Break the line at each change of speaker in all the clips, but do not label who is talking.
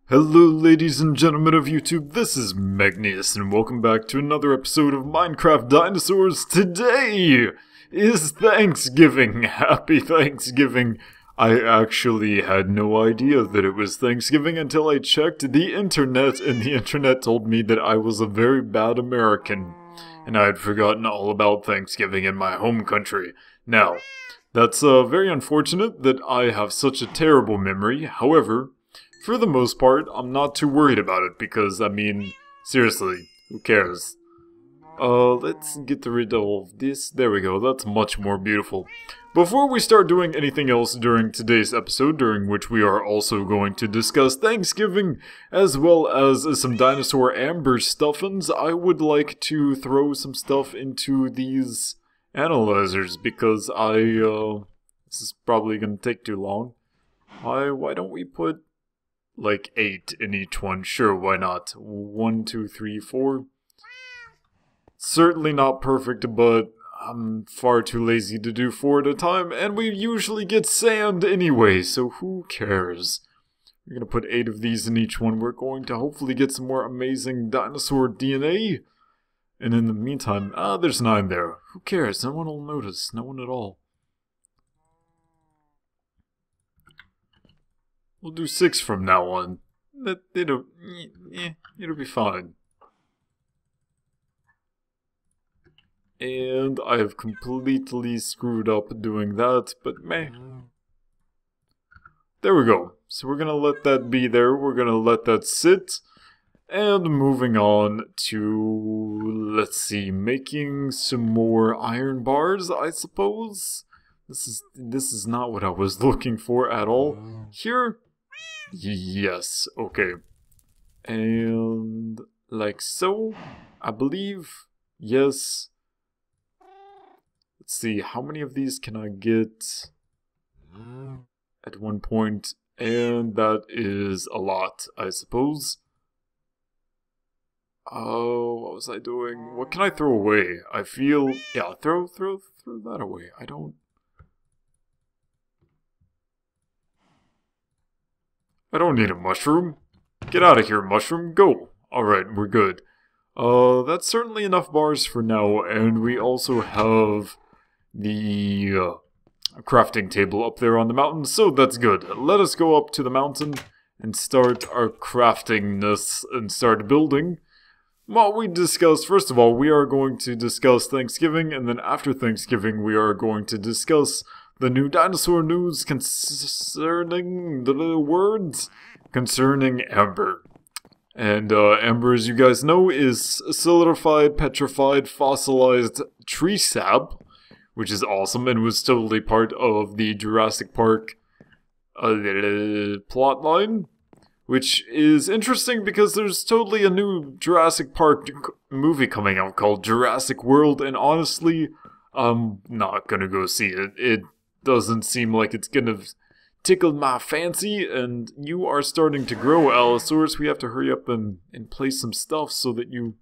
Hello ladies and gentlemen of YouTube, this is Megneous and welcome back to another episode of Minecraft Dinosaurs. Today is Thanksgiving. Happy Thanksgiving. I actually had no idea that it was Thanksgiving until I checked the internet, and the internet told me that I was a very bad American and I had forgotten all about Thanksgiving in my home country. Now, that's very unfortunate that I have such a terrible memory. However, for the most part, I'm not too worried about it because, I mean, seriously, who cares? Let's get rid of this. There we go, that's much more beautiful. Before we start doing anything else during today's episode, during which we are also going to discuss Thanksgiving, as well as some dinosaur amber stuffings, I would like to throw some stuff into these analyzers because this is probably gonna take too long. Why don't we put like 8 in each one? Sure, why not? 1, 2, 3, 4. Certainly not perfect, but I'm far too lazy to do 4 at a time, and we usually get sand anyway, so who cares? We're gonna put 8 of these in each one. We're going to hopefully get some more amazing dinosaur DNA. And in the meantime, there's 9 there. Who cares? No one will notice. No one at all. We'll do 6 from now on. It'll be fine. And I have completely screwed up doing that, but meh. There we go. So we're gonna let that be there. We're gonna let that sit. And moving on to, let's see, making some more iron bars, I suppose. This is not what I was looking for at all. Here. Yes, okay. And like so, I believe. Yes. Let's see, how many of these can I get at one point? And that is a lot, I suppose. Oh, what was I doing? What can I throw away? I feel, yeah, throw that away. I don't need a mushroom. Get out of here, mushroom. Go. Alright, we're good. That's certainly enough bars for now, and we also have the crafting table up there on the mountain, so that's good. Let us go up to the mountain and start our craftingness and start building. What we discuss, first of all, we are going to discuss Thanksgiving, and then after Thanksgiving we are going to discuss the new dinosaur news concerning the words concerning amber. And amber, as you guys know, is solidified, petrified, fossilized tree sap, which is awesome and was totally part of the Jurassic Park plotline, which is interesting because there's totally a new Jurassic Park movie coming out called Jurassic World, and honestly, I'm not gonna go see it. It doesn't seem like it's gonna tickle my fancy, and you are starting to grow, Allosaurus. We have to hurry up and place some stuff so that you...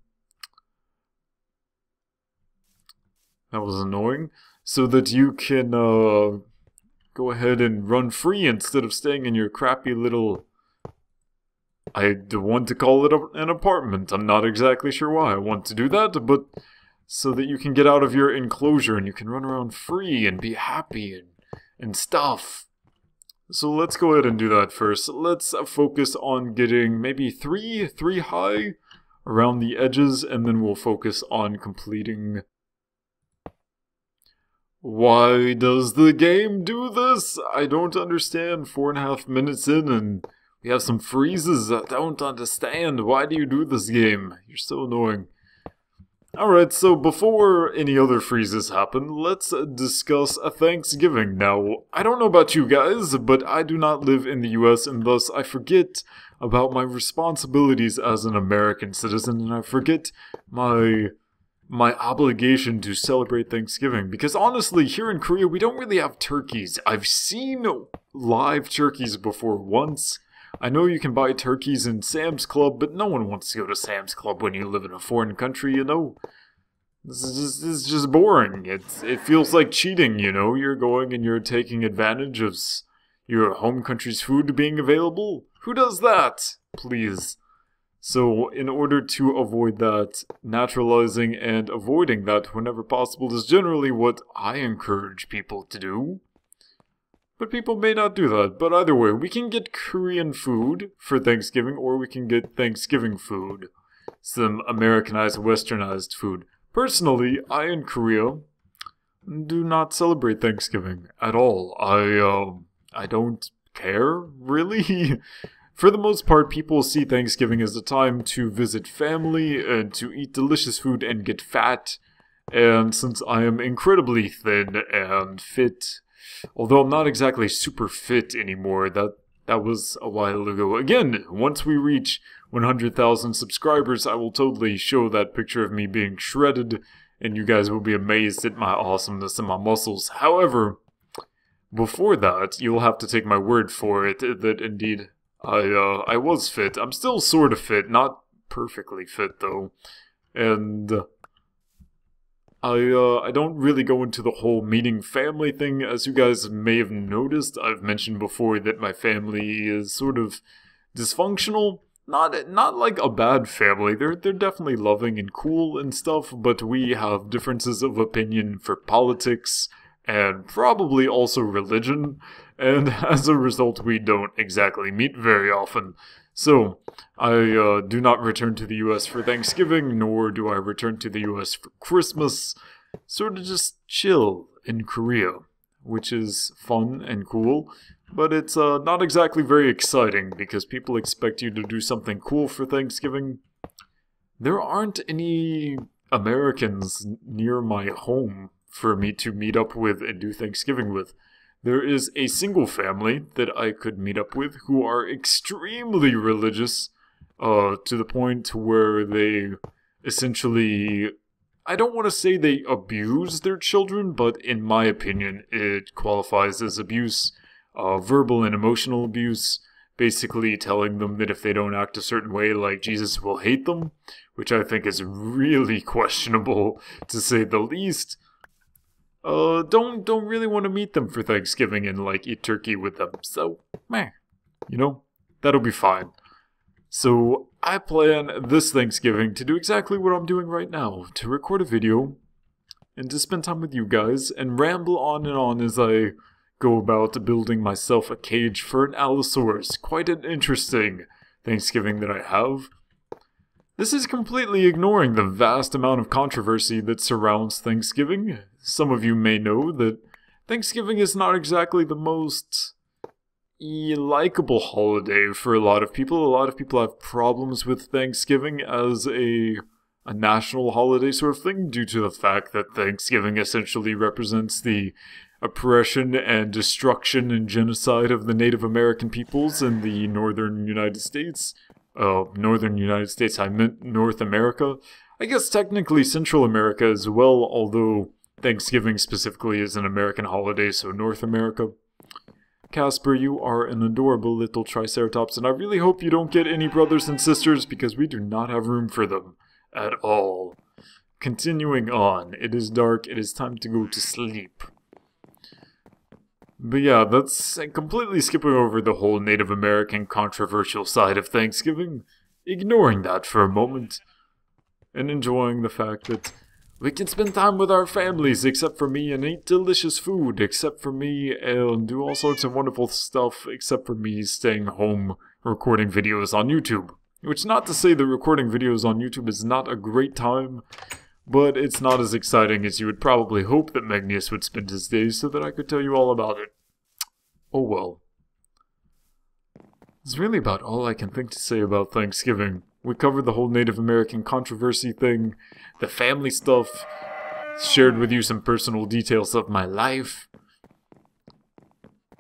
That was annoying. So that you can go ahead and run free instead of staying in your crappy little... I want to call it an apartment. I'm not exactly sure why I want to do that, but so that you can get out of your enclosure and you can run around free and be happy and stuff. So let's go ahead and do that first. Let's focus on getting maybe three high around the edges, and then we'll focus on completing... Why does the game do this? I don't understand. 4.5 minutes in and we have some freezes. I don't understand. Why do you do this game? You're so annoying. Alright, so before any other freezes happen, let's discuss a Thanksgiving. Now, I don't know about you guys, but I do not live in the US, and thus I forget about my responsibilities as an American citizen, and I forget my obligation to celebrate Thanksgiving. Because honestly, here in Korea, we don't really have turkeys. I've seen live turkeys before once. I know you can buy turkeys in Sam's Club, but no one wants to go to Sam's Club when you live in a foreign country, you know? This is just boring. It feels like cheating, you know? You're going and you're taking advantage of your home country's food being available? Who does that? Please. So, in order to avoid that, naturalizing and avoiding that whenever possible is generally what I encourage people to do. But people may not do that. But either way, we can get Korean food for Thanksgiving, or we can get Thanksgiving food. Some Americanized, westernized food. Personally, I in Korea do not celebrate Thanksgiving at all. I don't care, really. For the most part, people see Thanksgiving as a time to visit family and to eat delicious food and get fat. And since I am incredibly thin and fit, although I'm not exactly super fit anymore, that was a while ago. Again, once we reach 100,000 subscribers, I will totally show that picture of me being shredded, and you guys will be amazed at my awesomeness and my muscles. However, before that, you'll have to take my word for it that indeed I was fit. I'm still sort of fit, not perfectly fit though. And I don't really go into the whole meeting family thing. As you guys may have noticed, I've mentioned before that my family is sort of dysfunctional. Not like a bad family. They're definitely loving and cool and stuff, but we have differences of opinion for politics and probably also religion, and as a result we don't exactly meet very often. So, I do not return to the US for Thanksgiving, nor do I return to the US for Christmas. Sort of just chill in Korea, which is fun and cool, but it's not exactly very exciting because people expect you to do something cool for Thanksgiving. There aren't any Americans near my home for me to meet up with and do Thanksgiving with. There is a single family that I could meet up with who are extremely religious, to the point where they essentially, I don't want to say they abuse their children, but in my opinion it qualifies as abuse, verbal and emotional abuse, basically telling them that if they don't act a certain way, like Jesus will hate them, which I think is really questionable to say the least. Don't really want to meet them for Thanksgiving and, like, eat turkey with them. So, meh. You know, that'll be fine. So, I plan this Thanksgiving to do exactly what I'm doing right now. To record a video, and to spend time with you guys, and ramble on and on as I go about building myself a cage for an Allosaurus. Quite an interesting Thanksgiving that I have. This is completely ignoring the vast amount of controversy that surrounds Thanksgiving. Some of you may know that Thanksgiving is not exactly the most likable holiday for a lot of people. A lot of people have problems with Thanksgiving as a national holiday sort of thing, due to the fact that Thanksgiving essentially represents the oppression and destruction and genocide of the Native American peoples in the northern United States. Northern United States, I meant North America. I guess technically Central America as well, although Thanksgiving specifically is an American holiday, so North America. Casper, you are an adorable little Triceratops, and I really hope you don't get any brothers and sisters, because we do not have room for them at all. Continuing on, it is dark, it is time to go to sleep. But yeah, that's completely skipping over the whole Native American controversial side of Thanksgiving, ignoring that for a moment, and enjoying the fact that we can spend time with our families except for me, and eat delicious food except for me, and do all sorts of wonderful stuff except for me staying home recording videos on YouTube. Which, not to say that recording videos on YouTube is not a great time, but it's not as exciting as you would probably hope that Megneous would spend his days so that I could tell you all about it. Oh well. It's really about all I can think to say about Thanksgiving. We covered the whole Native American controversy thing, the family stuff, shared with you some personal details of my life.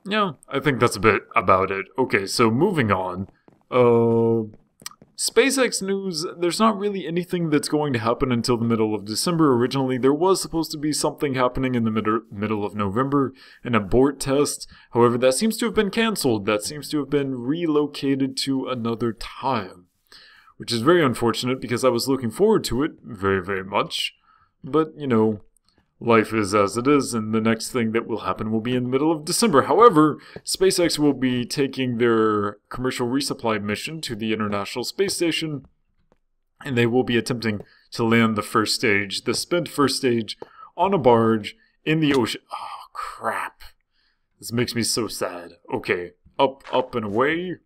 Yeah, I think that's a bit about it. Okay, so moving on. SpaceX news, there's not really anything that's going to happen until the middle of December. Originally, there was supposed to be something happening in the middle of November, an abort test. However, that seems to have been cancelled. That seems to have been relocated to another time, which is very unfortunate because I was looking forward to it very, very much. But, you know, life is as it is, and the next thing that will happen will be in the middle of December. However, SpaceX will be taking their commercial resupply mission to the International Space Station, and they will be attempting to land the first stage, the spent first stage, on a barge in the ocean. Oh, crap. This makes me so sad. Okay, up and away.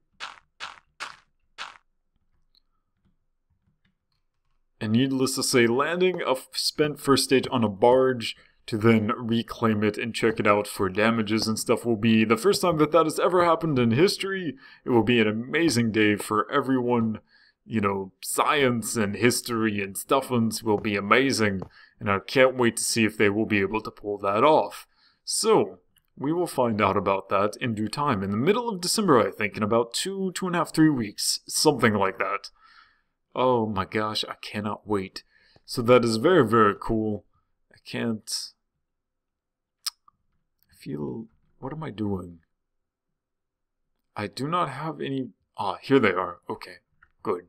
And needless to say, landing a spent first stage on a barge to then reclaim it and check it out for damages and stuff will be the first time that that has ever happened in history. It will be an amazing day for everyone. You know, science and history and stuffins will be amazing. And I can't wait to see if they will be able to pull that off. So, we will find out about that in due time. In the middle of December, I think, in about 2.5, 3 weeks. Something like that. Oh my gosh, I cannot wait. So that is very, very cool. I feel... What am I doing? I do not have any... Ah, here they are. Okay, good.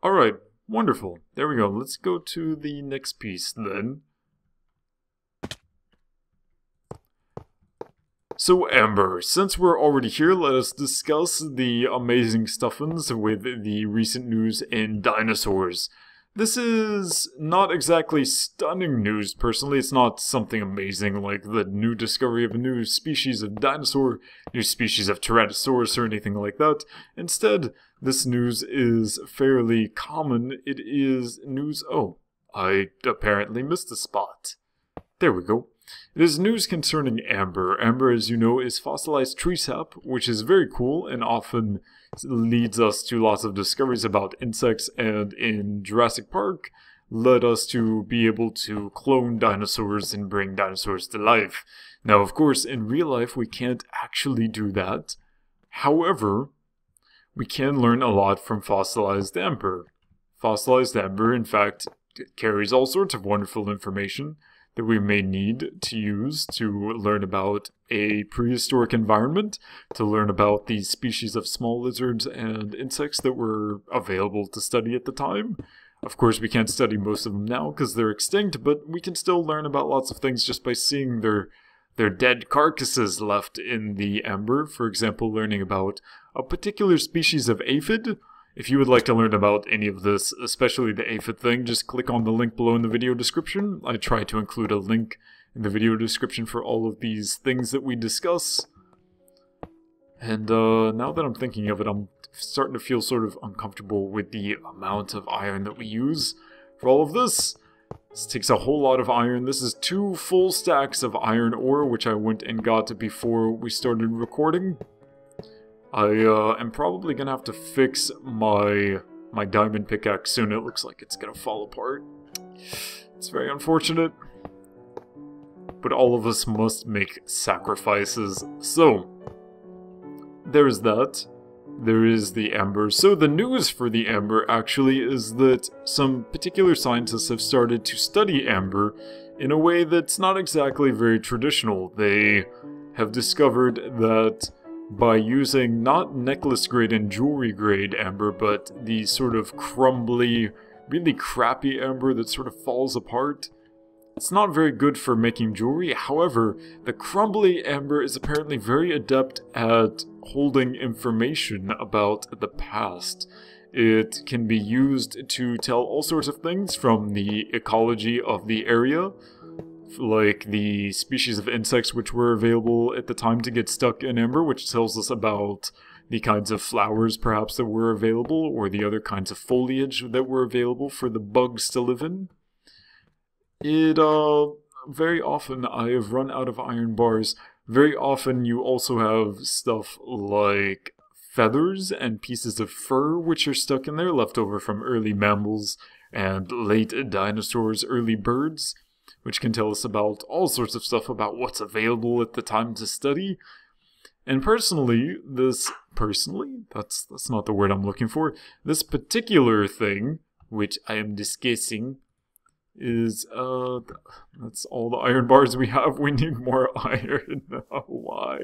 Alright, wonderful. There we go. Let's go to the next piece then. So Amber, since we're already here, let us discuss the amazing stuffins with the recent news in Dinosaurs. This is not exactly stunning news, personally. It's not something amazing like the new discovery of a new species of dinosaur, new species of Tyrannosaurus, or anything like that. Instead, this news is fairly common. It is news... Oh, I apparently missed a spot. There we go. It is news concerning amber. Amber, as you know, is fossilized tree sap, which is very cool and often leads us to lots of discoveries about insects, and in Jurassic Park led us to be able to clone dinosaurs and bring dinosaurs to life. Now, of course, in real life we can't actually do that. However, we can learn a lot from fossilized amber. Fossilized amber, in fact, carries all sorts of wonderful information that we may need to use to learn about a prehistoric environment, to learn about the species of small lizards and insects that were available to study at the time. Of course, we can't study most of them now because they're extinct, but we can still learn about lots of things just by seeing their dead carcasses left in the amber. For example, learning about a particular species of aphid. If you would like to learn about any of this, especially the aphid thing, just click on the link below in the video description. I try to include a link in the video description for all of these things that we discuss. And now that I'm thinking of it, I'm starting to feel sort of uncomfortable with the amount of iron that we use for all of this. This takes a whole lot of iron. This is 2 full stacks of iron ore, which I went and got before we started recording. I am probably gonna have to fix my diamond pickaxe soon. It looks like it's gonna fall apart. It's very unfortunate. But all of us must make sacrifices. So, there's that. There is the amber. So the news for the amber actually is that some particular scientists have started to study amber in a way that's not exactly very traditional. They have discovered that by using not necklace grade and jewelry grade amber, but the sort of crumbly, really crappy amber that sort of falls apart, it's not very good for making jewelry. However, the crumbly amber is apparently very adept at holding information about the past. It can be used to tell all sorts of things from the ecology of the area, like the species of insects which were available at the time to get stuck in amber, which tells us about the kinds of flowers perhaps that were available, or the other kinds of foliage that were available for the bugs to live in. Very often I have run out of iron bars. Very often you also have stuff like feathers and pieces of fur which are stuck in there, left over from early mammals and late dinosaurs, early birds, which can tell us about all sorts of stuff about what's available at the time to study. And that's not the word I'm looking for. This particular thing, which I am discussing, is, that's all the iron bars we have. We need more iron. Why?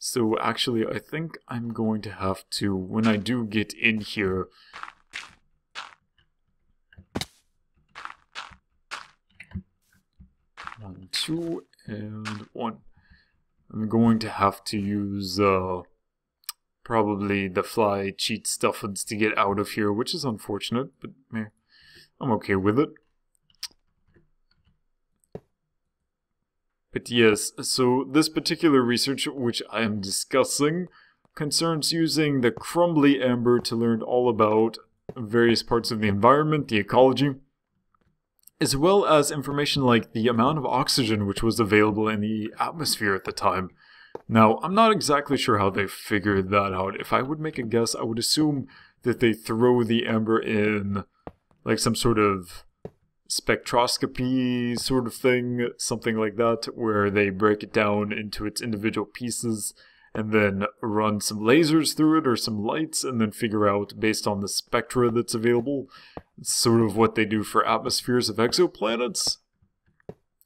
So actually, I think I'm going to have to, when I do get in here, one, two, and one. I'm going to have to use probably the fly cheat stuffins to get out of here, which is unfortunate, but I'm okay with it. But yes, so this particular research which I am discussing concerns using the crumbly amber to learn all about various parts of the environment, the ecology, as well as information like the amount of oxygen which was available in the atmosphere at the time. Now, I'm not exactly sure how they figured that out. If I would make a guess, I would assume that they throw the amber in like some sort of spectroscopy sort of thing, something like that, where they break it down into its individual pieces and then run some lasers through it or some lights and then figure out based on the spectra that's available. It's sort of what they do for atmospheres of exoplanets.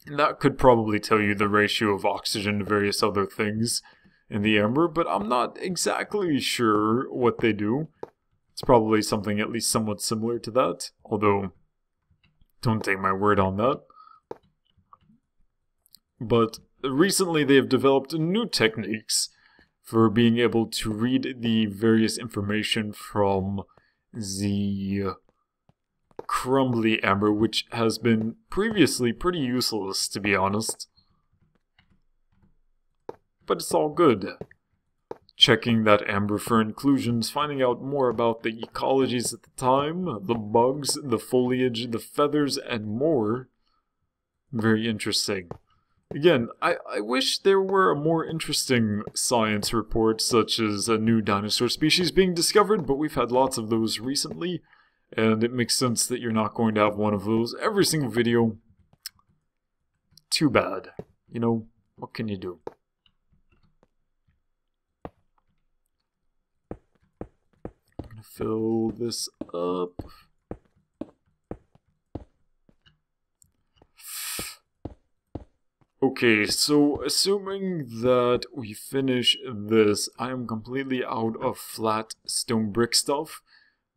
And that could probably tell you the ratio of oxygen to various other things in the amber, but I'm not exactly sure what they do. It's probably something at least somewhat similar to that, although don't take my word on that. But recently they have developed new techniques for being able to read the various information from the crumbly amber, which has been previously pretty useless, to be honest. But it's all good. Checking that amber for inclusions, finding out more about the ecologies at the time, the bugs, the foliage, the feathers, and more. Very interesting. Again, I wish there were a more interesting science report, such as a new dinosaur species being discovered, but we've had lots of those recently, and it makes sense that you're not going to have one of those every single video. Too bad. You know, what can you do? Fill this up. Okay, so assuming that we finish this, I am completely out of flat stone brick stuff.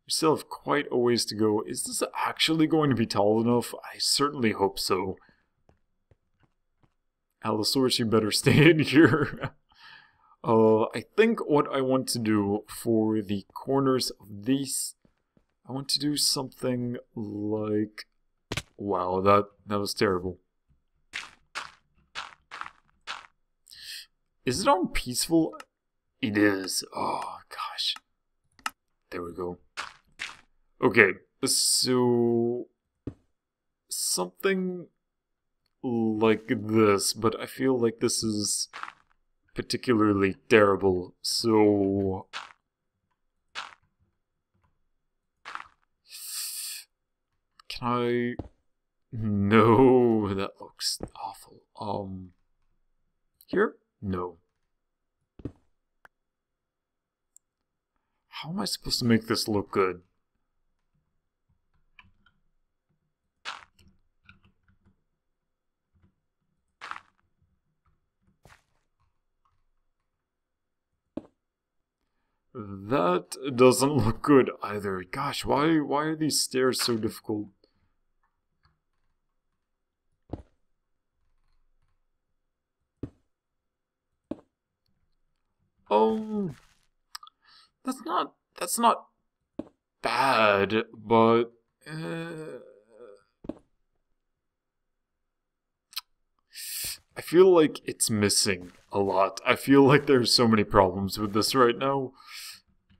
We still have quite a ways to go. Is this actually going to be tall enough? I certainly hope so. Allosaurus, you better stay in here. I think what I want to do for the corners of these, I want to do something like... Wow, that was terrible. Is it on peaceful? It is. Oh, gosh. There we go. Okay, so... something like this, but I feel like this is particularly terrible, so... Can I... No, that looks awful. Here? No. How am I supposed to make this look good? That doesn't look good either. Gosh, why are these stairs so difficult? That's not bad, but I feel like it's missing a lot. I feel like there's so many problems with this right now.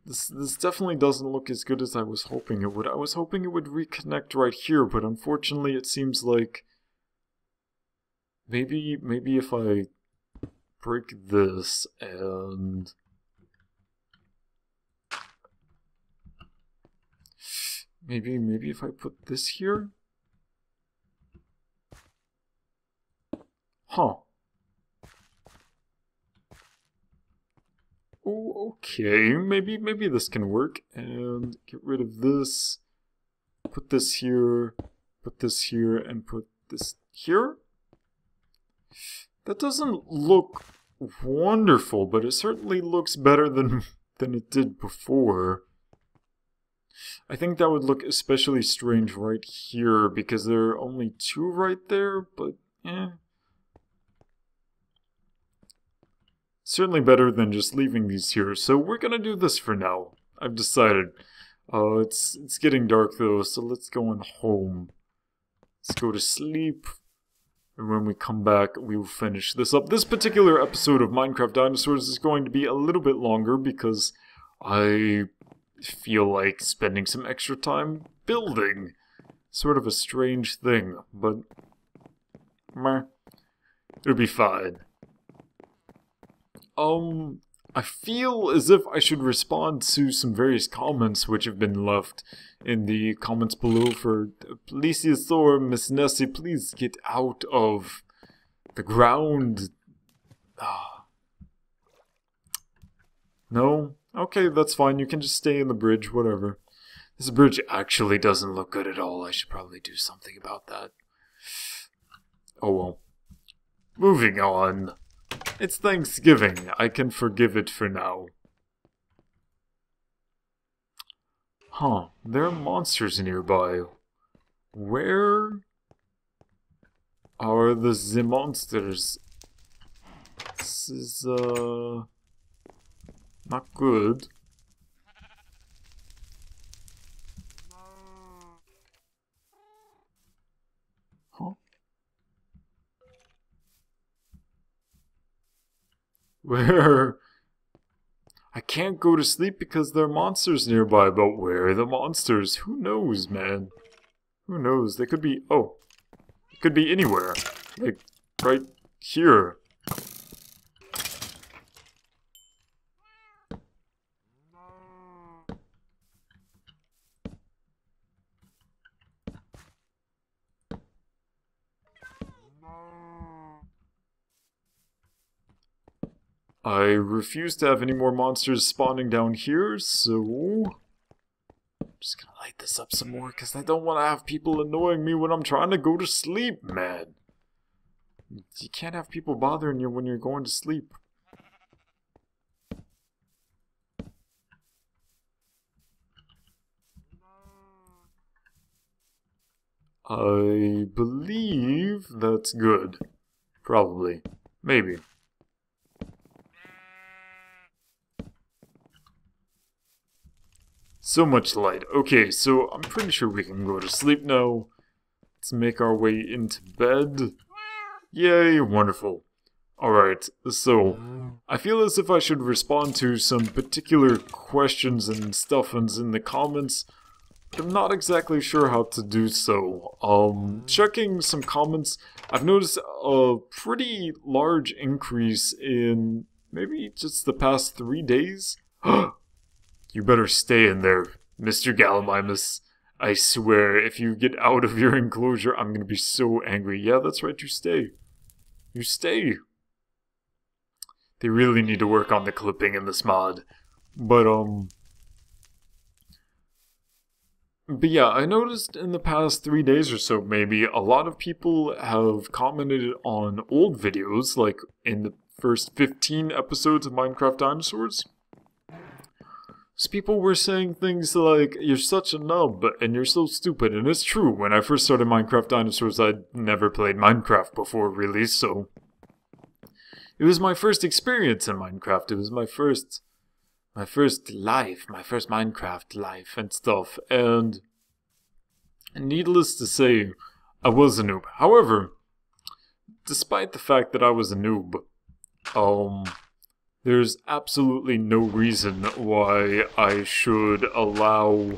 This definitely doesn't look as good as I was hoping it would. I was hoping it would reconnect right here, but unfortunately it seems like maybe if I break this and maybe if I put this here? Huh. Oh, okay, maybe this can work. And get rid of this. Put this here, and put this here. That doesn't look wonderful, but it certainly looks better than it did before. I think that would look especially strange right here, because there are only 2 right there, but certainly better than just leaving these here, so we're gonna do this for now. I've decided. It's getting dark though, so let's go on home. Let's go to sleep, and when we come back, we will finish this up. This particular episode of Minecraft Dinosaurs is going to be a little bit longer because I feel like spending some extra time building. Sort of a strange thing, but meh, it'll be fine. I feel as if I should respond to some various comments which have been left in the comments below for Plesiosaur, Miss Nessie, please get out of the ground. No? Okay, that's fine. You can just stay in the bridge, whatever. This bridge actually doesn't look good at all. I should probably do something about that. Oh well. Moving on. It's Thanksgiving. I can forgive it for now. Huh. There are monsters nearby. Where are the monsters? This is, not good. Huh? Where? I can't go to sleep because there are monsters nearby, but where are the monsters? Who knows, man? Who knows? They could be, oh. It could be anywhere. Like, right here. I refuse to have any more monsters spawning down here, so I'm just gonna light this up some more because I don't want to have people annoying me when I'm trying to go to sleep, man. You can't have people bothering you when you're going to sleep. I believe that's good. Probably. Maybe. So much light. Okay, so I'm pretty sure we can go to sleep now. Let's make our way into bed. Yay, wonderful. Alright, so I feel as if I should respond to some particular questions and stuff in the comments, but I'm not exactly sure how to do so. Checking some comments, I've noticed a pretty large increase in maybe just the past 3 days. You better stay in there, Mr. Gallimimus. I swear, if you get out of your enclosure, I'm gonna be so angry. Yeah, that's right, you stay. You stay. They really need to work on the clipping in this mod. But yeah, I noticed in the past 3 days or so, maybe, a lot of people have commented on old videos, like in the first 15 episodes of Minecraft Dinosaurs. So people were saying things like, you're such a nub, and you're so stupid, and it's true, when I first started Minecraft Dinosaurs, I'd never played Minecraft before, really, so it was my first experience in Minecraft, it was my first life, my first Minecraft life and stuff, and needless to say, I was a noob. However, despite the fact that I was a noob, there's absolutely no reason why I should allow,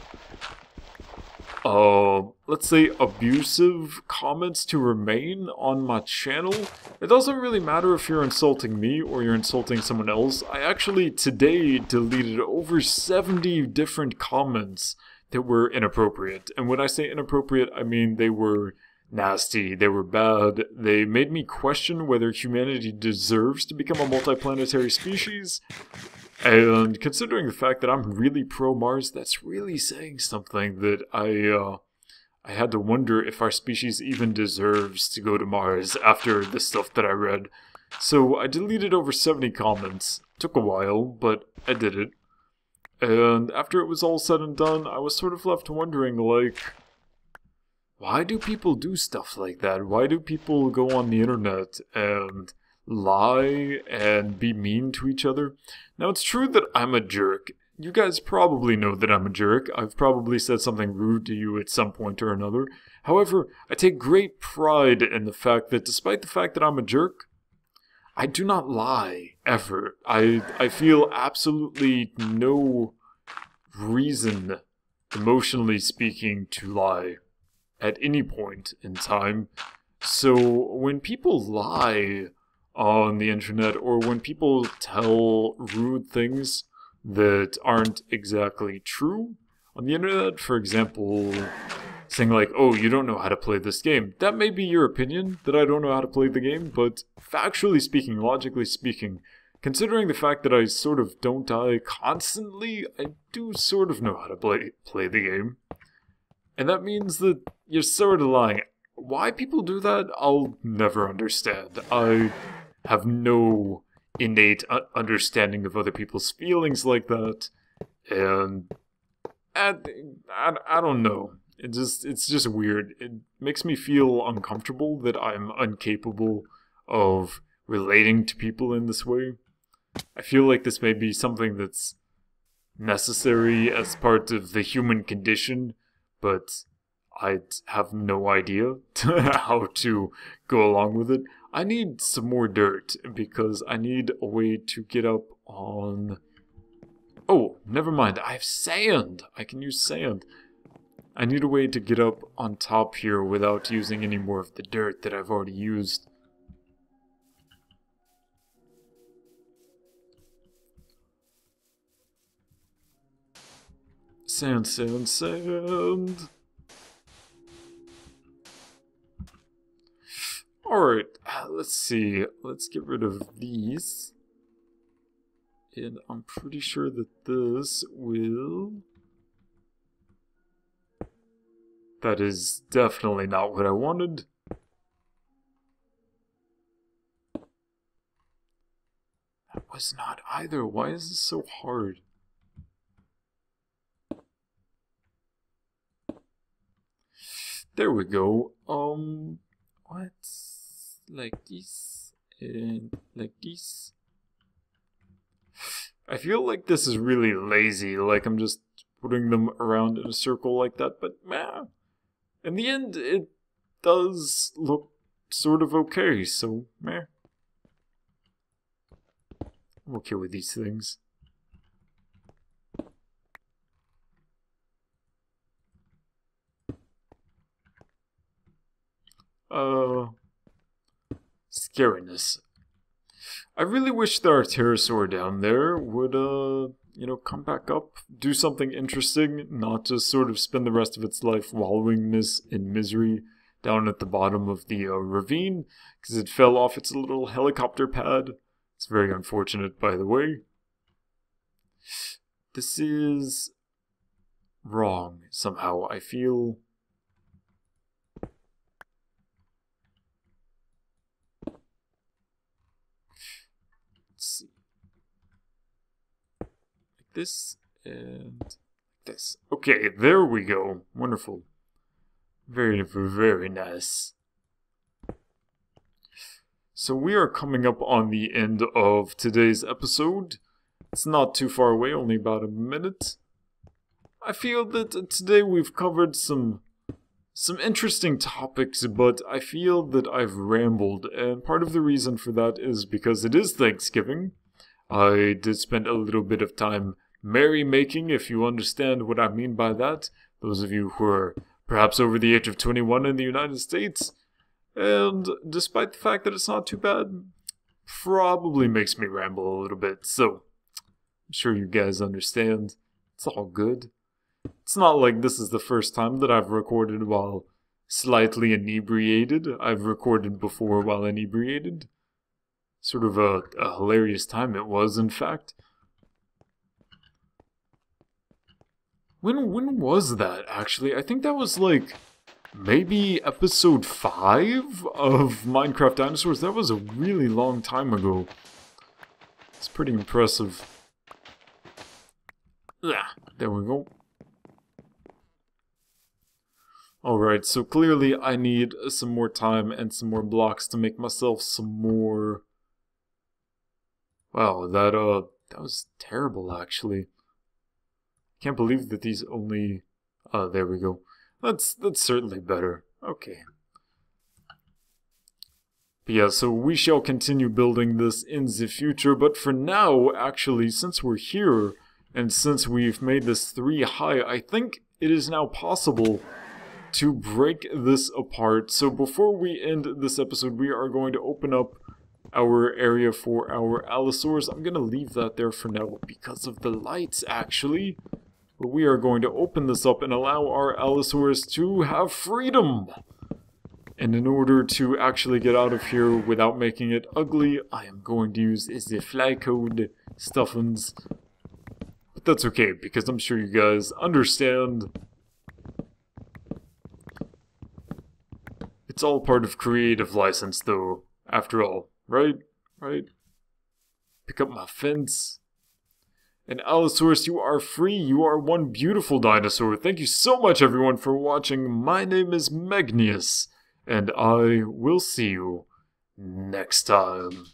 let's say, abusive comments to remain on my channel. It doesn't really matter if you're insulting me or you're insulting someone else. I actually today deleted over 70 different comments that were inappropriate. And when I say inappropriate, I mean they were nasty, they were bad, they made me question whether humanity deserves to become a multiplanetary species, and considering the fact that I'm really pro-Mars, that's really saying something that I had to wonder if our species even deserves to go to Mars after the stuff that I read. So I deleted over 70 comments. Took a while, but I did it. And after it was all said and done, I was sort of left wondering, like, why do people do stuff like that? Why do people go on the internet and lie and be mean to each other? Now, it's true that I'm a jerk. You guys probably know that I'm a jerk. I've probably said something rude to you at some point or another. However, I take great pride in the fact that despite the fact that I'm a jerk, I do not lie, ever. I feel absolutely no reason, emotionally speaking, to lie at any point in time. So when people lie on the internet, or when people tell rude things that aren't exactly true on the internet, for example, saying like, oh, you don't know how to play this game. That may be your opinion, that I don't know how to play the game, but factually speaking, logically speaking, considering the fact that I sort of don't die constantly, I do sort of know how to play the game. And that means that you're sort of lying. Why people do that, I'll never understand. I have no innate understanding of other people's feelings like that, and I don't know. It's just weird. It makes me feel uncomfortable that I'm incapable of relating to people in this way. I feel like this may be something that's necessary as part of the human condition, but I have no idea how to go along with it. I need some more dirt, because I need a way to get up on... Oh, never mind, I have sand! I can use sand. I need a way to get up on top here without using any more of the dirt that I've already used. Sand, sand, sand! Alright, let's see. Let's get rid of these. And I'm pretty sure that this will... That is definitely not what I wanted. That was not either. Why is this so hard? There we go. What? Like this and like this. I feel like this is really lazy, like I'm just putting them around in a circle like that, but man, in the end it does look sort of okay, so meh. I'm okay with these things. Scariness. I really wish that our pterosaur down there would, you know, come back up, do something interesting, not just sort of spend the rest of its life wallowing in misery down at the bottom of the ravine, because it fell off its little helicopter pad. It's very unfortunate, by the way. This is wrong, somehow. I feel... Let's see. Like this and this. Okay, there we go. Wonderful. Very, very nice. So we are coming up on the end of today's episode. It's not too far away, only about a minute. I feel that today we've covered some interesting topics, but I feel that I've rambled, and part of the reason for that is because it is Thanksgiving. I did spend a little bit of time merrymaking, if you understand what I mean by that. Those of you who are perhaps over the age of 21 in the United States. And despite the fact that it's not too bad, probably makes me ramble a little bit, so I'm sure you guys understand. It's all good. It's not like this is the first time that I've recorded while slightly inebriated. I've recorded before while inebriated. Sort of a hilarious time it was, in fact. When was that, actually? I think that was like maybe episode 5 of Minecraft Dinosaurs. That was a really long time ago. It's pretty impressive. Yeah, there we go. Alright, so clearly I need some more time and some more blocks to make myself some more... Wow, that was terrible, actually. Can't believe that these only... there we go. That's certainly better. Okay. But yeah, so we shall continue building this in the future, but for now, actually, since we're here, and since we've made this 3 high, I think it is now possible to break this apart. So before we end this episode, we are going to open up our area for our Allosaurs. I'm going to leave that there for now because of the lights, actually. But we are going to open this up and allow our Allosaurs to have freedom. And in order to actually get out of here without making it ugly, I am going to use the fly code stuffins. But that's okay, because I'm sure you guys understand. It's all part of creative license, though, after all, right? Right? Pick up my fence. And Allosaurus, you are free. You are one beautiful dinosaur. Thank you so much, everyone, for watching. My name is Megneous, and I will see you next time.